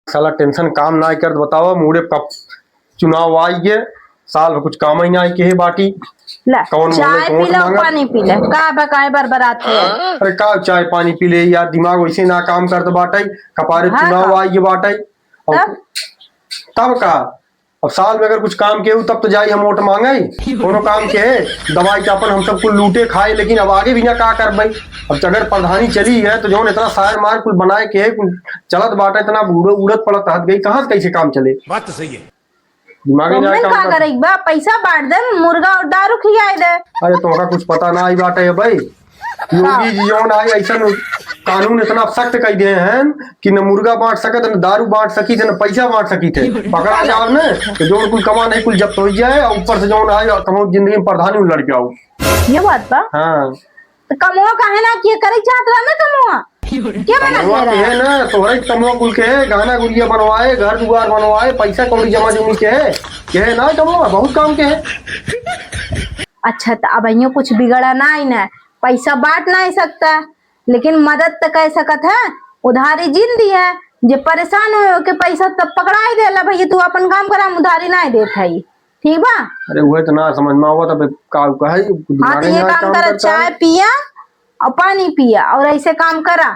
साला टेंशन काम ना कर बताओ मुड़े कब चुनाव आई है साल में कुछ काम ही ना आई के है बाटी ला कौन चाय पी लो पानी पी ले का बकाए बरबरात है। अरे का चाय पानी पी ले यार दिमाग वैसे ना काम करता बाटा कपारे चुनाव आई है बाटा तब का अब साल में अगर कुछ काम के तब तो जाई हम वोट मांगे कोनो काम के है दवाई के अपन हम सब कुल लूटे खाए लेकिन अब आगे भी ना का कर भाई अब अगर प्रधानी चली है तो जो इतना सार मार कुल बनाए के है चलत बाटा इतना उड़त पड़त हट गई कहाँ से कैसे काम चले। बात तो सही है दिमाग में का करे बा पैसा बांट दे मुर्गा और दारू खियाए दे। अरे तोहरा कुछ पता ना आई बाटे है भाई योगी जी जौन आई ऐसा कानून इतना सख्त कर दिए हैं कि न मुर्गा बांट सकत न दारू बांट सकी थे न पैसा बांट सकी थे पकड़ा जाओ न तो जो कुल कमा नहीं कुल जब्त हो जाए और ऊपर से जौन आए कमो जिंदगी में प्रधानी लड़ जाओ। ये बात बा हाँ तो कमवा काहे ना किए करे चाहत रहा ना कमवा क्या बना कमवा के है ना तोहरा कमवा कुल के है गाना गुड़िया बनवाए घर दुआर बनवाए पैसा कौड़ी जमा जमी के है ना कमवा बहुत काम के है। अच्छा तो अब अइयो कुछ बिगड़ा ना ही ना पैसा बांट नहीं सकता लेकिन मदद तो कर सकत है उधारी जिन दी है जे परेशान हो के पैसा तब पकड़ा ही देला भैया तू अपन काम करा उधारी नहीं देत है ठीक बा। अरे वो तो ना समझ में आवत अब का है। हाँ तो ये काम करा चाय पिया और पानी पिया और ऐसे काम करा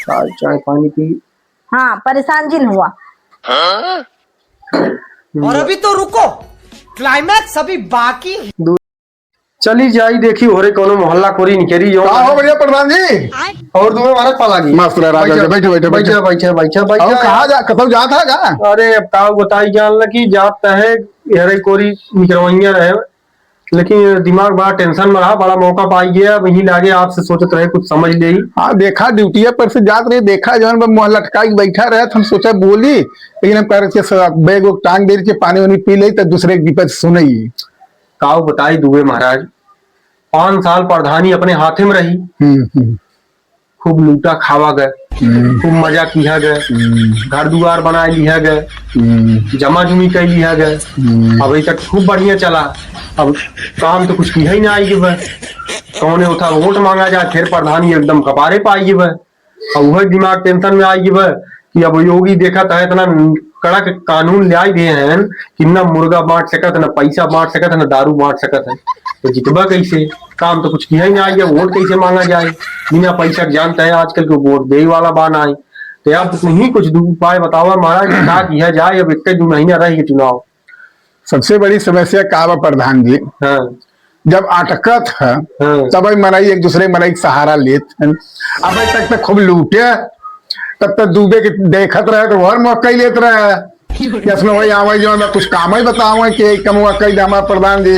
चाय पानी पी। हाँ परेशान जिन हुआ और अभी तो रुको क्लाइमैक्स अभी बाकी। चली जाई देखी हो रे कोनो मोहल्ला कोरी निकरी जो हो बढ़िया प्रधान जी और तुम्हें मारत पा लागी मस्त रह राजा बैठो बैठो बैठा बैठा बैठा बैठा कहाँ जा कतौ जाता है का। अरे अब ताऊ बताई जान लगी जात है हरे कोरी निकरवैया रहे लेकिन दिमाग बड़ा टेंशन में रहा बड़ा मौका पाई गया वहीं लागे आपसे सोचत रहे कुछ समझ ले। हाँ देखा ड्यूटी पर से जात रहे देखा जो मोहल्ला लटका बैठा रहे हम सोचा बोली लेकिन हम कह रहे बैग टांग दे के पानी वानी पी ले तो दूसरे की सुनई ताऊ बताई दुबे महाराज 5 साल प्रधानी अपने हाथे में रही खूब लूटा खावा गए खूब मजा किया गए घर दुआर बना लिया गए जमा जुमी कर लिया गए अभी तक खूब बढ़िया चला। अब काम तो कुछ किया ही ना आई वह कौन उठा वोट मांगा जाए फिर प्रधानी एकदम कपारे पाई वह और वह दिमाग टेंशन में आई वह कि अब योगी देखा था इतना कड़क कानून ले दिए हैं कि न मुर्गा बांट सकत न पैसा बांट सकत न दारू बांट सकत है तो जितबा कैसे काम तो कुछ किया ही ना आई है वोट कैसे मांगा जाए बिना पैसा जानता है आजकल के वोट दे वाला बान आए तो अब तुम ही कुछ उपाय बताओ महाराज क्या किया जाए अब 21 महीना रहे चुनाव। सबसे बड़ी समस्या का प्रधान जी हाँ जब अटकत है तब मनाई एक दूसरे मनाई सहारा लेत अब तक तो खूब लूटे तब तक डूबे के देखत रहे तो हर मौका ही लेते रहे इसमें वही आवे जो कुछ काम ही बताओ कि कमुआ कई हमारा प्रधान जी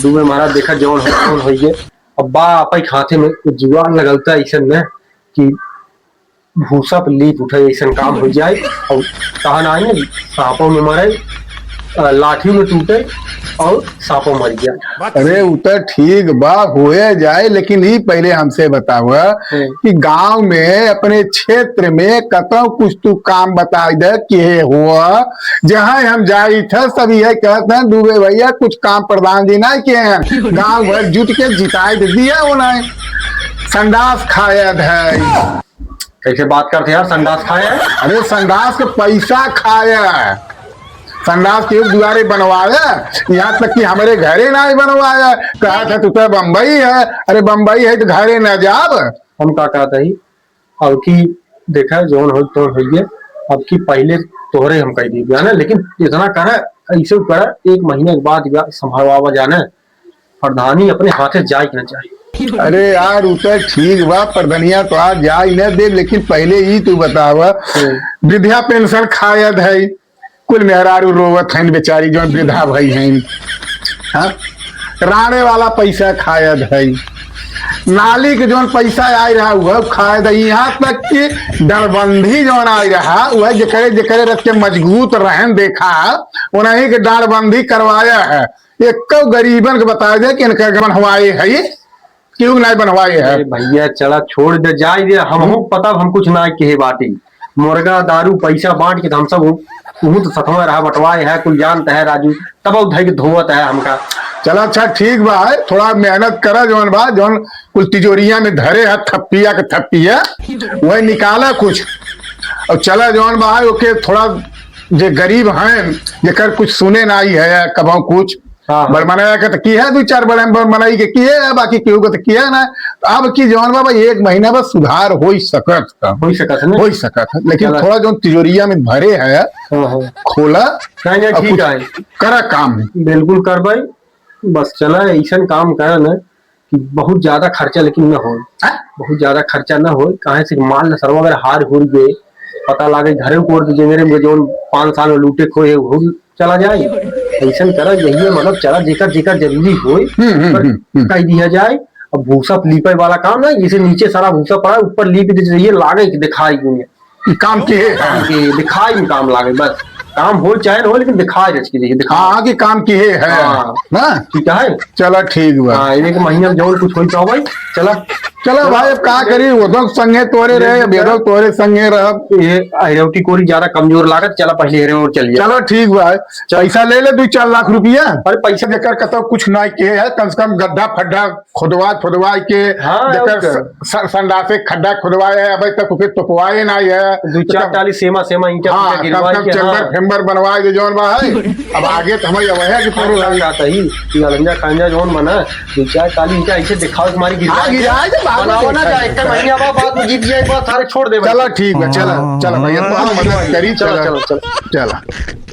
डूबे महाराज देखा जौन हो गए अब बा आप खाते में जुआन लगलता ऐसा न कि भूसा पर लीप उठे ऐसा काम हो जाए और कहा ना है सांपों में मरे लाठी में टूटे और सांपों मर गया। अरे उतर ठीक बा होए जाए लेकिन ये पहले हमसे बताओ कि गांव में अपने क्षेत्र में कतौ कुछ तू काम बता दे कि हुआ जहाँ हम जाई थे सब यह कहते हैं डूबे भैया कुछ काम प्रधान जी ना किए हैं गांव भर जुट के जिताई दिया उन्हें संडास खाया है। कैसे बात करते यार संडास खाया है? अरे संडास के पैसा खाया संडास के दुआरे बनवाया यहाँ तक कि हमारे घरे ना ही बनवाया कहा था तू तो बम्बई है अरे बम्बई है तो घरे न जाब हम का कहते ही अब की देखा जोन हो तो हो गया अब की पहले तोहरे हम कह दी ना लेकिन इतना करे ऐसे करे 1 महीने के बाद संभालवा जाना प्रधानी अपने हाथे जाए कि न जाए। अरे यार उतर ठीक बा प्रधनिया तो आज जा ही न दे लेकिन पहले ही तू बतावा वृद्धा पेंशन खायद है कुल मेहरारू रोवत है बेचारी जो वृद्धा भाई है हाँ? राणे वाला पैसा खायद है नाली के जो पैसा आई रहा वह खायद है यहाँ तक कि डालबंदी जो आई रहा वह जकरे जकरे रख के मजबूत रहन देखा उन्हीं के डालबंदी करवाया है एक गरीबन के बताया जाए कि इनका बनवाए है क्यों नहीं बनवाए है भैया चला छोड़ दे जाए दे हम पता हम कुछ ना के बाटी मुर्गा दारू पैसा बांट के हम सब तो सतवा रहा बटवाए है कुल जानता है राजू तब धै धोवत है हमका। चलो अच्छा ठीक बा थोड़ा मेहनत करा जौन बा जौन कुल तिजोरिया में धरे है थप्पिया के थप्पिया वही निकाला कुछ और चला जौन बा ओके थोड़ा जे गरीब हैं जेकर कुछ सुने ना आई है कबो कुछ हाँ। बड़ मनाया के की है 2-4 बड़े मनाई के किए है बाकी केहू के किया ना अब की जौन बाबा 1 महीना बस सुधार हो ही सकत का हो सकत है ना? हो ही सकत है लेकिन चला। थोड़ा जो तिजोरिया में भरे है हाँ हाँ खोला नहीं नहीं और ठीक कुछ है करा काम बिल्कुल कर भाई बस चला ऐसा काम करे ना कि बहुत ज्यादा खर्चा लेकिन न हो बहुत ज्यादा खर्चा न हो कहे से माल न सरवा अगर हार हो गए पता लागे घरे कोर जेंगरे जो 5 साल में लूटे खोए हो चला जाए ऐसा करा यही मतलब चला जेकर जेकर जरूरी हो कह दिया जाए अब भूसा लीपे वाला काम ना जैसे नीचे सारा भूसा पड़ा ऊपर लीप दे चाहिए लागे कि दिखाई दुनिया काम किए है कि दिखाई में काम लागे बस काम हो चाहे न हो लेकिन दिखाई रच के देखिए दिखा हाँ की काम किए है हाँ। ना ठीक है चला ठीक बा हाँ 1 महीना में जो कुछ हो तो भाई चला चलो भाई अब का करी उधर संगे तोरे रहे बेदो तोरे संगे रह ये हिरौटी कोरी ज्यादा कमजोर लागत चला पहले हेरे और चलिए चलो ठीक बा पैसा ले ले 2-4 लाख रुपया अरे पैसा जेकर कतो कुछ ना के है कम से कम गड्ढा फड्ढा खुदवा के हाँ, जेकर और संडासे खड्डा खुदवाए है अभी तक उके टपवाए ना है 2-4 टाली सेमा ईंटा हाँ गिरवा कम से कम के चेम्बर फेम्बर बनवाए दे जौन बा है अब आगे तो हमारी वह है कि पूरा लग जाता ही कि अलंजा खांजा जोन बना 2-4 टाली ईंटा ऐसे दिखाओ तुम्हारी गिरवा हाँ, गिराए दे, बाद में बनावा ना देखा जाए 1 महीना बाद में जीत जाए सारे छोड़ दे चलो ठीक है चलो चलो भैया तो हम मदद करी चलो चलो चलो चलो चलो